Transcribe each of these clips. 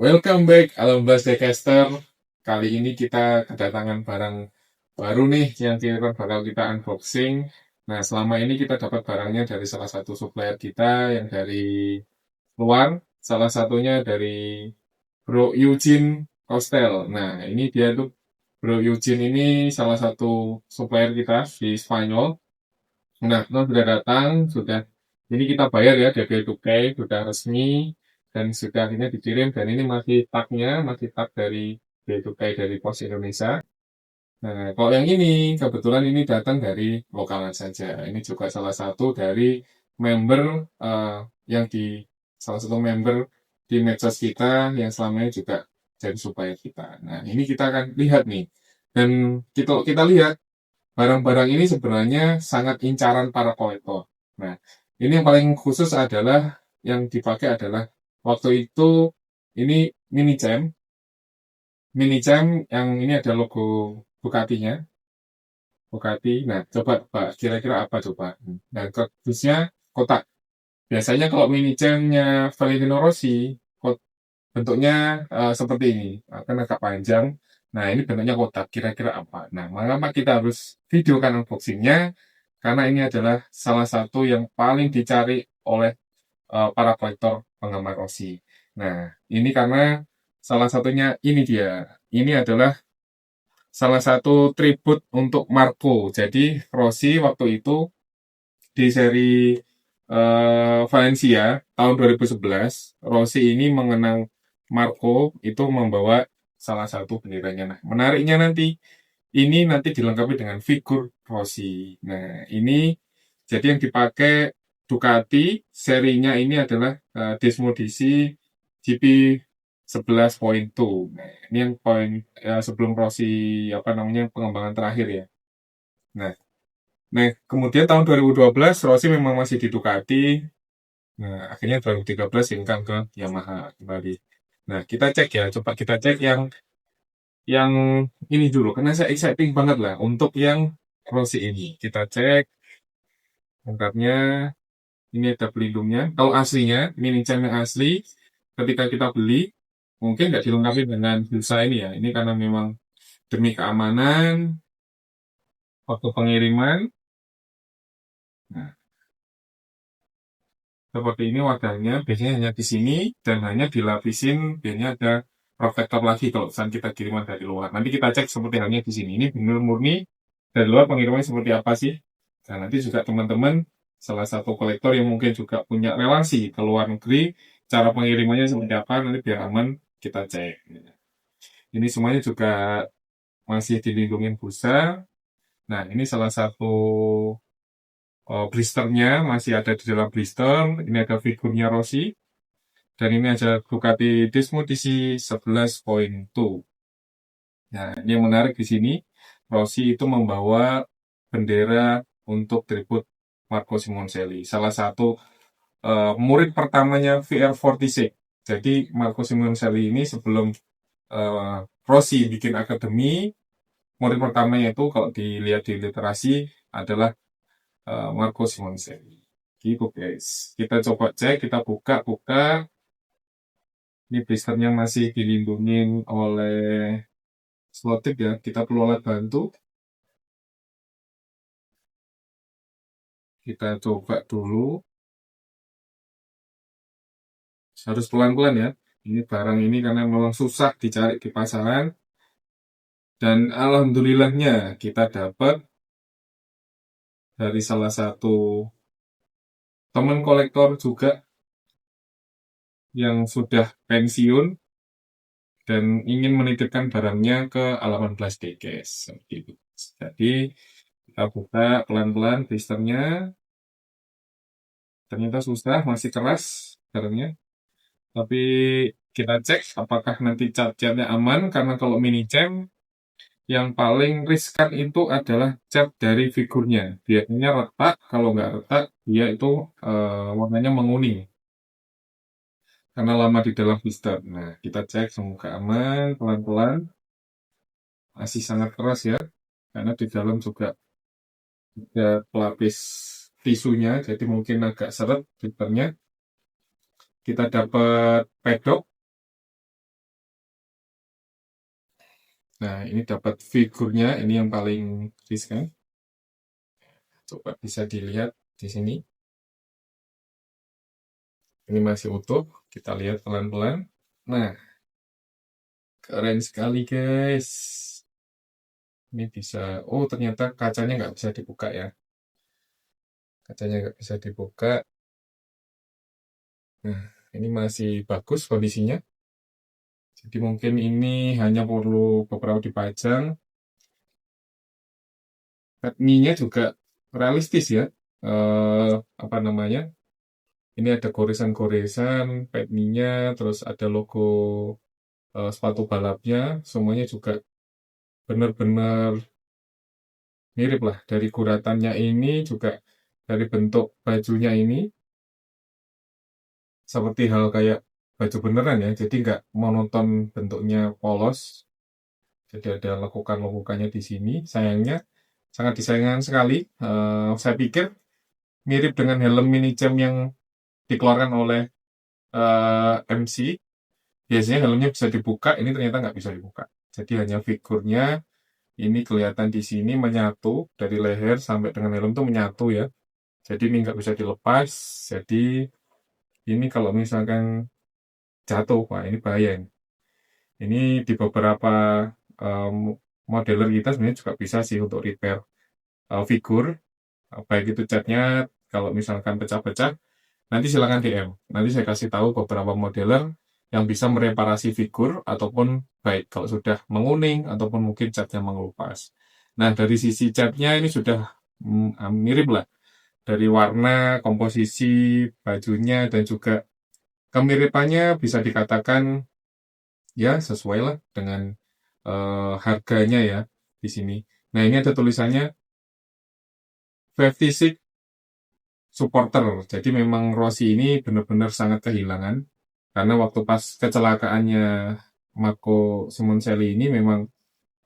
Welcome back, Alumnus Decaster. Kali ini kita kedatangan barang baru nih yang bakal kita unboxing. Nah, selama ini kita dapat barangnya dari salah satu supplier kita yang dari luar. Salah satunya dari Bro Eugene Costel. Nah, ini dia tuh Bro Eugene ini salah satu supplier kita di Spanyol. Nah, itu sudah datang, sudah ini kita bayar ya DP Cukai, sudah resmi dan sudah akhirnya dikirim dan ini masih tagnya, masih tag dari Bea Cukai dari Pos Indonesia. Nah, kalau yang ini kebetulan ini datang dari lokalan saja. Ini juga salah satu dari member eh, yang di salah satu member di medsos kita yang selama ini juga jadi supplier kita. Nah, ini kita akan lihat nih. Dan kita lihat barang-barang ini sebenarnya sangat incaran para kolektor. Nah, ini yang paling khusus adalah yang dipakai adalah waktu itu ini mini jam, yang ini ada logo Ducati-nya, Ducati. Nah, coba Pak, kira-kira apa coba? Nah, khususnya kotak. Biasanya kalau mini jamnya Valentino Rossi, bentuknya seperti ini, kan agak panjang. Nah, ini bentuknya kotak. Kira-kira apa? Nah, mengapa kita harus videokan unboxingnya? Karena ini adalah salah satu yang paling dicari oleh para kolektor penggemar Rossi. Nah, ini karena salah satunya ini dia. Ini adalah salah satu tribut untuk Marco. Jadi Rossi waktu itu di seri Valencia tahun 2011, Rossi ini mengenang Marco itu membawa salah satu benderanya. Nah, menariknya ini nanti dilengkapi dengan figur Rossi. Nah, ini jadi yang dipakai Ducati serinya ini adalah Desmodici GP 11.2. Nah, ini yang poin sebelum Rossi apa namanya pengembangan terakhir ya. Nah, kemudian tahun 2012 Rossi memang masih di Ducati. Nah, akhirnya 2013 hengkang ke Yamaha kembali. Nah, kita cek ya, coba kita cek yang ini dulu, karena saya exciting banget lah untuk yang Rossi ini. Kita cek lengkapnya, ini ada pelindungnya. Kalau aslinya, mini cam yang asli, ketika kita beli, mungkin nggak dilengkapi dengan pulsa ini ya. Ini karena memang demi keamanan, waktu pengiriman. Nah, seperti ini wadahnya, biasanya hanya di sini dan hanya dilapisin, biasanya ada protektor lagi kalau misalnya kita kiriman dari luar. Nanti kita cek seperti halnya di sini. Ini benar murni dari luar pengirimannya seperti apa sih? Dan nanti juga teman-teman salah satu kolektor yang mungkin juga punya relasi ke luar negeri, cara pengirimannya seperti apa nanti biar aman kita cek. Ini semuanya juga masih dilindungi busa. Nah, ini salah satu blisternya masih ada di dalam blister. Ini ada figurnya Rossi. Dan ini ada Ducati Desmodici 11.2. Nah, ini yang menarik di sini, Rossi itu membawa bendera untuk tribut Marco Simoncelli, salah satu murid pertamanya VR46. Jadi Marco Simoncelli ini sebelum Rossi bikin akademi, murid pertamanya itu kalau dilihat di literasi adalah Marco Simoncelli. Gitu guys. Kita coba cek, kita buka-buka. Ini blisternya masih dilindungi oleh selotip ya. Kita perlu alat bantu. Kita coba dulu. Harus pelan-pelan ya. Ini barang ini karena memang susah dicari di pasaran. Dan alhamdulillahnya kita dapat dari salah satu teman kolektor juga yang sudah pensiun dan ingin menitipkan barangnya ke Alaman Blast Dekes. Gitu. Jadi kita buka pelan-pelan blisternya. Ternyata susah, masih keras barangnya. Tapi kita cek apakah nanti cat-catnya aman, karena kalau mini jam yang paling riskan itu adalah cat dari figurnya. Biasanya retak, kalau nggak retak dia itu warnanya menguning karena lama di dalam blister. Nah, kita cek semoga aman, pelan-pelan. Masih sangat keras ya, karena di dalam juga ada pelapis tisunya, jadi mungkin agak seret blisternya. Kita dapat pedok Nah, ini dapat figurnya, ini yang paling riskan. Coba bisa dilihat di sini. Ini masih utuh, kita lihat pelan-pelan. Nah, keren sekali guys. Ini bisa, oh ternyata kacanya nggak bisa dibuka ya. Kacanya nggak bisa dibuka. Nah, ini masih bagus kondisinya. Jadi mungkin ini hanya perlu beberapa dipajang. Petnya juga realistis ya. Apa namanya? Ini ada goresan-goresan, petnya, terus ada logo sepatu balapnya, semuanya juga benar-benar mirip lah. Dari guratannya ini juga dari bentuk bajunya ini seperti hal kayak baju beneran ya. Jadi nggak monoton bentuknya polos. Jadi ada lekukan-lekukannya di sini. Sayangnya sangat disayangkan sekali. Saya pikir mirip dengan helm mini jam yang dikeluarkan oleh MC. Biasanya helmnya bisa dibuka, ini ternyata nggak bisa dibuka. Jadi hanya figurnya ini kelihatan di sini menyatu dari leher sampai dengan helm tuh menyatu ya. Jadi ini nggak bisa dilepas. Jadi ini kalau misalkan jatuh, wah ini bahaya ini. Ini di beberapa um, modeler kita sebenarnya juga bisa sih untuk repair figur, baik itu catnya kalau misalkan pecah-pecah, nanti silakan DM. Nanti saya kasih tahu beberapa modeler yang bisa mereparasi figur ataupun baik kalau sudah menguning ataupun mungkin catnya mengelupas. Nah, dari sisi catnya ini sudah mirip lah dari warna, komposisi bajunya dan juga kemiripannya bisa dikatakan ya sesuai lah dengan harganya ya di sini. Nah, ini ada tulisannya 56 supporter. Jadi memang Rossi ini benar-benar sangat kehilangan karena waktu pas kecelakaannya Marco Simoncelli ini memang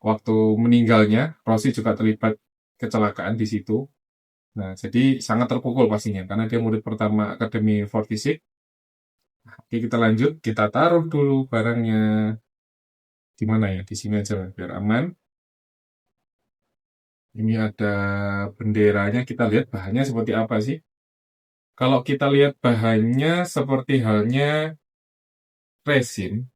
waktu meninggalnya Rossi juga terlibat kecelakaan di situ. Nah, jadi sangat terpukul pastinya karena dia murid pertama Akademi Fortisik. Oke, kita lanjut, kita taruh dulu barangnya di mana ya? Di sini aja biar aman. Ini ada benderanya, kita lihat bahannya seperti apa sih? Kalau kita lihat bahannya seperti halnya resin,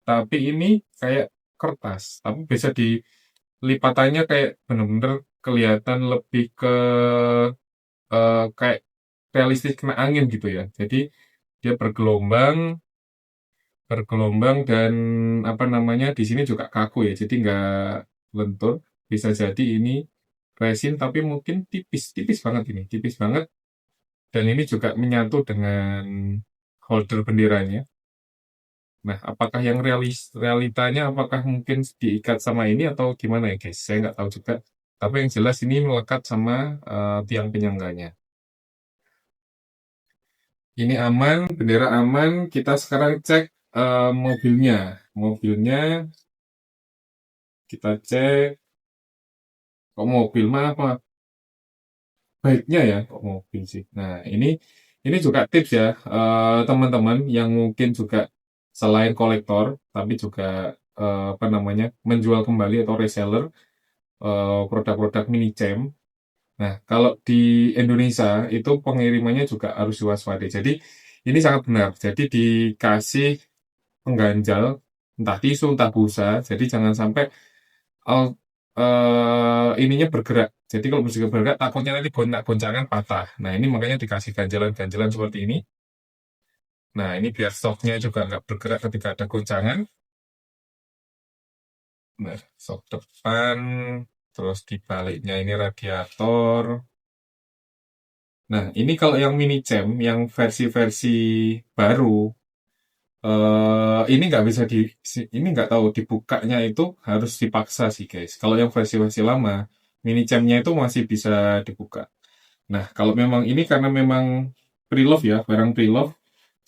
tapi ini kayak kertas, tapi bisa dilipatannya kayak bener-bener kelihatan lebih ke kayak realistis kena angin gitu ya. Jadi dia bergelombang, bergelombang dan apa namanya di sini juga kaku ya. Jadi nggak lentur. Bisa jadi ini resin tapi mungkin tipis, tipis banget ini, tipis banget. Dan ini juga menyatu dengan holder benderanya. Nah, apakah yang realitanya apakah mungkin diikat sama ini atau gimana ya guys? Saya nggak tahu juga. Tapi yang jelas ini melekat sama tiang penyangganya. Ini aman, bendera aman. Kita sekarang cek mobilnya. Mobilnya kita cek. Kok mobil mah apa? Baiknya ya, kok mobil sih. Nah, ini juga tips ya, teman-teman yang mungkin juga selain kolektor, tapi juga apa namanya menjual kembali atau reseller produk-produk mini jam. Nah, kalau di Indonesia itu pengirimannya juga harus diwaspadai. Jadi ini sangat benar. Jadi dikasih pengganjal entah tisu, entah busa. Jadi jangan sampai ininya bergerak. Jadi kalau musik bergerak, takutnya nanti goncangan patah. Nah, ini makanya dikasih ganjalan-ganjalan seperti ini. Nah, ini biar shocknya juga nggak bergerak ketika ada goncangan. Nah, shock depan, terus di baliknya ini radiator. Nah, ini kalau yang mini jam, yang versi-versi baru, ini nggak bisa ini nggak tahu dibukanya itu harus dipaksa sih guys. Kalau yang versi-versi lama, mini jamnya itu masih bisa dibuka. Nah, kalau memang ini karena memang pre-love ya, barang pre-love,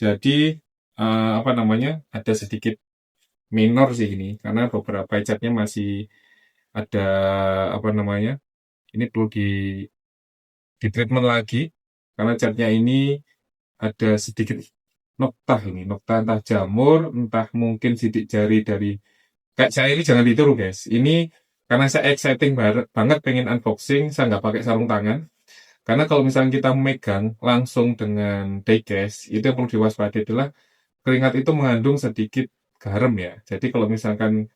jadi apa namanya, ada sedikit minor sih ini, karena beberapa catnya masih ada apa namanya, ini perlu di treatment lagi, karena catnya ini ada sedikit noktah ini, noktah entah jamur, entah mungkin sidik jari dari Kayak saya ini jangan ditiru guys. Ini karena saya exciting banget pengen unboxing, saya nggak pakai sarung tangan. Karena kalau misalnya kita megang langsung dengan diecast, itu yang perlu diwaspadai adalah keringat itu mengandung sedikit garam ya. Jadi kalau misalkan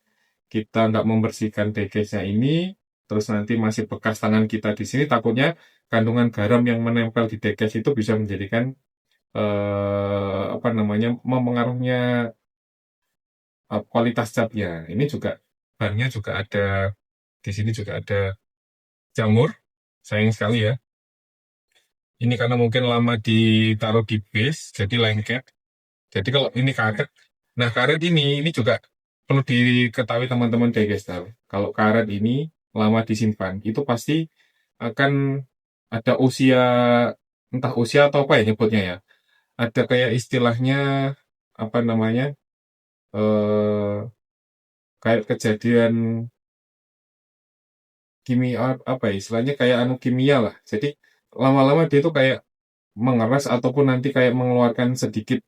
kita nggak membersihkan diecast-nya ini, terus nanti masih bekas tangan kita di sini, takutnya kandungan garam yang menempel di diecast itu bisa menjadikan apa namanya mempengaruhinya kualitas catnya. Ini juga bannya juga ada di sini juga ada jamur. Sayang sekali ya. Ini karena mungkin lama ditaruh di base, jadi lengket. Jadi kalau ini karet, nah karet ini juga perlu diketahui teman-teman Daycaster. Kalau karet ini lama disimpan, itu pasti akan ada usia, entah usia atau apa ya nyebutnya ya. Ada kayak istilahnya, apa namanya, eh kayak kejadian kimia, apa ya, istilahnya kayak anu kimia lah. Jadi lama-lama dia tuh kayak mengeras ataupun nanti kayak mengeluarkan sedikit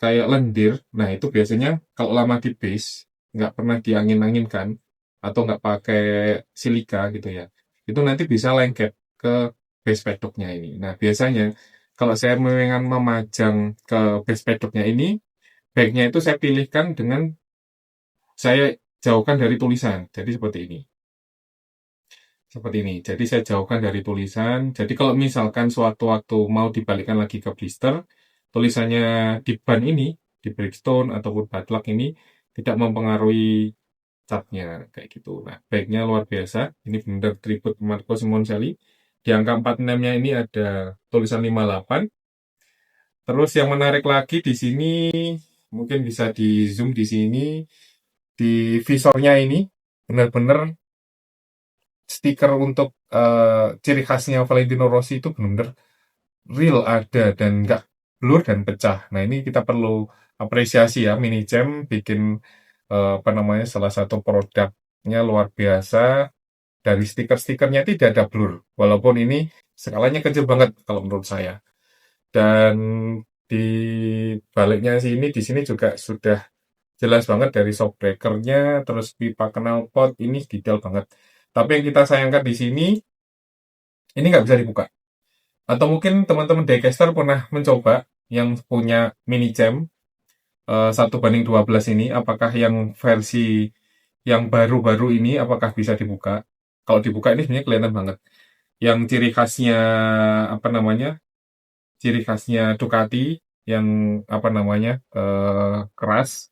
kayak lendir. Nah, itu biasanya kalau lama di base, nggak pernah diangin-anginkan, atau nggak pakai silika gitu ya, itu nanti bisa lengket ke base pedoknya ini. Nah, biasanya kalau saya memang memajang ke base pedoknya ini, baiknya itu saya pilihkan dengan saya jauhkan dari tulisan. Jadi seperti ini. Seperti ini. Jadi saya jauhkan dari tulisan. Jadi kalau misalkan suatu waktu mau dibalikkan lagi ke blister, tulisannya di ban ini, di Bridgestone ataupun Badlak ini tidak mempengaruhi catnya kayak gitu. Nah, baiknya luar biasa. Ini benar tribute Marco Simoncelli. Di angka 46-nya ini ada tulisan 58. Terus yang menarik lagi di sini, mungkin bisa di zoom di sini, di visornya ini benar-benar stiker untuk ciri khasnya Valentino Rossi itu benar-benar real ada dan nggak blur dan pecah. Nah ini kita perlu apresiasi ya, Mini Jam bikin apa namanya salah satu produknya luar biasa. Dari stiker-stikernya tidak ada blur, walaupun ini skalanya kecil banget kalau menurut saya. Dan di baliknya sini di sini juga sudah jelas banget dari shock breakernya, terus pipa knalpot ini detail banget. Tapi yang kita sayangkan di sini ini nggak bisa dibuka. Atau mungkin teman-teman Daycaster pernah mencoba yang punya mini jam 1:12 ini, apakah yang versi yang baru-baru ini apakah bisa dibuka? Kalau dibuka ini sebenarnya kelihatan banget. Yang ciri khasnya apa namanya? Ciri khasnya Ducati yang apa namanya? Keras.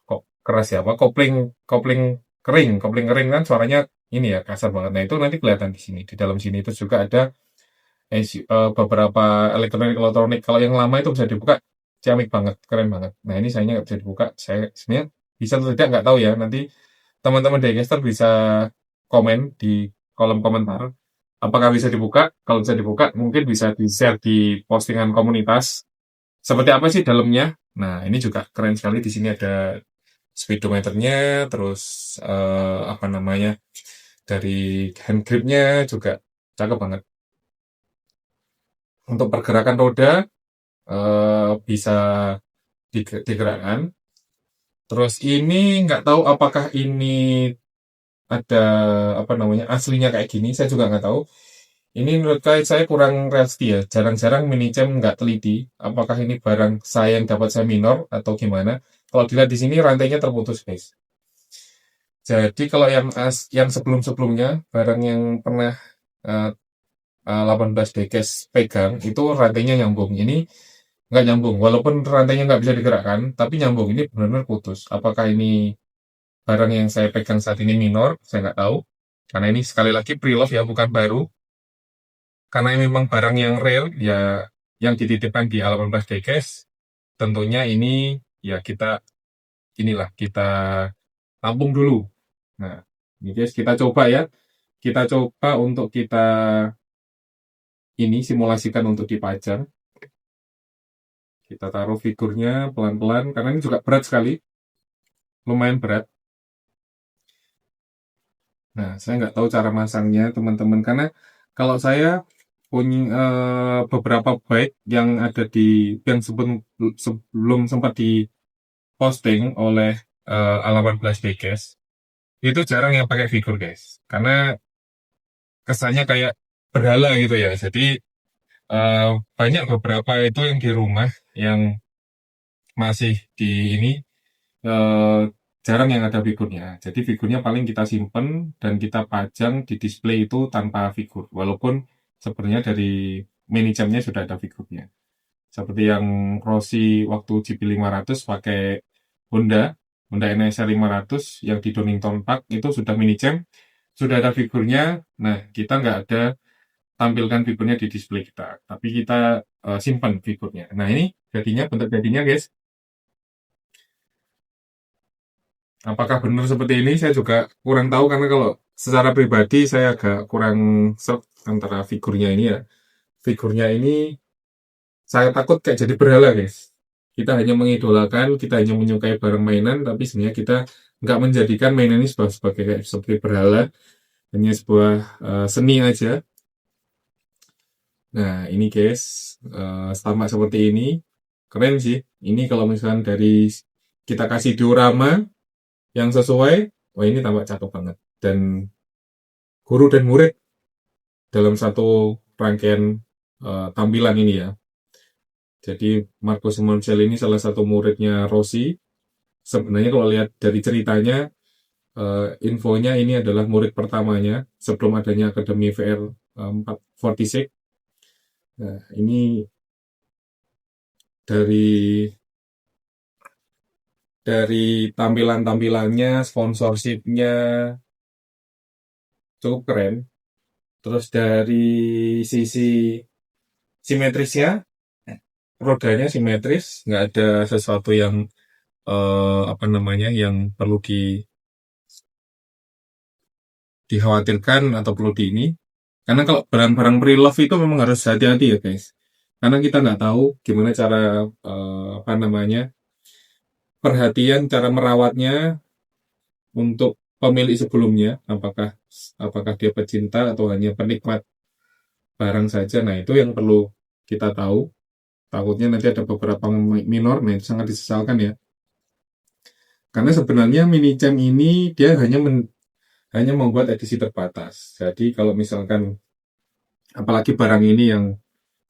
Kok keras ya? Apa? Kopling kering kan suaranya ini ya kasar banget. Nah, itu nanti kelihatan di sini. Di dalam sini itu juga ada beberapa elektronik. Kalau yang lama itu bisa dibuka, ciamik banget, keren banget. Nah ini sayangnya nggak bisa dibuka. Saya sebenarnya bisa atau tidak nggak tahu ya. Nanti teman-teman Daycaster bisa komen di kolom komentar. Apakah bisa dibuka? Kalau bisa dibuka, mungkin bisa di-share di postingan komunitas. Seperti apa sih dalamnya? Nah ini juga keren sekali. Di sini ada speedometernya, terus apa namanya dari hand gripnya juga cakep banget. Untuk pergerakan roda bisa digerakkan. Terus ini nggak tahu apakah ini ada apa namanya aslinya kayak gini, saya juga nggak tahu. Ini menurut saya kurang realistis ya. Jarang-jarang minicam nggak teliti. Apakah ini barang saya yang dapat saya minor atau gimana? Kalau dilihat di sini rantainya terputus, guys. Jadi kalau yang sebelum-sebelumnya barang yang pernah uh, 18 dekes pegang itu rantainya nyambung. Ini nggak nyambung. Walaupun rantainya nggak bisa digerakkan, tapi nyambung. Ini benar-benar putus. Apakah ini barang yang saya pegang saat ini minor? Saya nggak tahu. Karena ini sekali lagi pre-love ya, bukan baru. Karena ini memang barang yang rare, ya yang dititipkan di 18 dekes. Tentunya ini ya kita tampung dulu. Nah, ini guys kita coba ya. Kita coba untuk kita ini simulasikan untuk dipajang. Kita taruh figurnya pelan-pelan, karena ini juga berat sekali. Lumayan berat. Nah, saya nggak tahu cara masangnya, teman-teman. Karena kalau saya punya beberapa bike yang ada di yang sebelum sempat diposting oleh A18 Vegas itu jarang yang pakai figur guys, karena kesannya kayak berhala gitu ya. Jadi banyak beberapa itu yang di rumah yang masih di ini eh, jarang yang ada figurnya. Jadi figurnya paling kita simpen dan kita pajang di display itu tanpa figur. Walaupun sebenarnya dari mini jamnya sudah ada figurnya. Seperti yang Rossi waktu GP500 pakai Honda, Honda NSR 500 yang di Donington Park itu sudah mini jam, sudah ada figurnya. Nah, kita nggak ada tampilkan figurnya di display kita, tapi kita simpan figurnya. Nah, ini jadinya, bentuk jadinya guys. Apakah benar seperti ini? Saya juga kurang tahu karena kalau secara pribadi saya agak kurang serp antara figurnya ini ya. Figurnya ini saya takut kayak jadi berhala guys. Kita hanya mengidolakan, kita hanya menyukai barang mainan, tapi sebenarnya kita nggak menjadikan mainan ini sebagai kayak seperti berhala, hanya sebuah seni aja. Nah ini guys, sama seperti ini, keren sih. Ini kalau misalkan dari kita kasih diorama yang sesuai, wah ini tambah cakep banget. Dan guru dan murid dalam satu rangkaian tampilan ini ya. Jadi Marco Simoncelli ini salah satu muridnya Rossi. Sebenarnya kalau lihat dari ceritanya, infonya ini adalah murid pertamanya sebelum adanya Akademi VR 446. Nah, ini dari tampilan-tampilannya, sponsorshipnya cukup keren. Terus dari sisi simetrisnya, rodanya simetris, nggak ada sesuatu yang apa namanya yang perlu dikhawatirkan atau perlu di ini. Karena kalau barang-barang pre-love itu memang harus hati-hati ya guys. Karena kita nggak tahu gimana cara apa namanya perhatian, cara merawatnya untuk pemilik sebelumnya. Apakah dia pecinta atau hanya penikmat barang saja. Nah itu yang perlu kita tahu. Takutnya nanti ada beberapa minor, nah itu sangat disesalkan ya. Karena sebenarnya mini jam ini dia hanya membuat edisi terbatas. Jadi kalau misalkan apalagi barang ini yang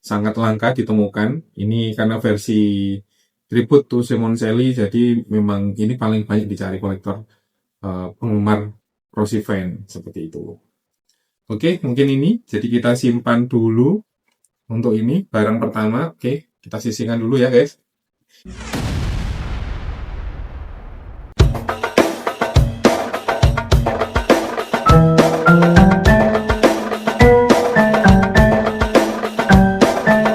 sangat langka ditemukan, ini karena versi tribute to Simoncelli, jadi memang ini paling banyak dicari kolektor penggemar Rossi fan seperti itu. Oke, mungkin ini jadi kita simpan dulu untuk ini barang pertama. Oke, kita sisihkan dulu ya guys.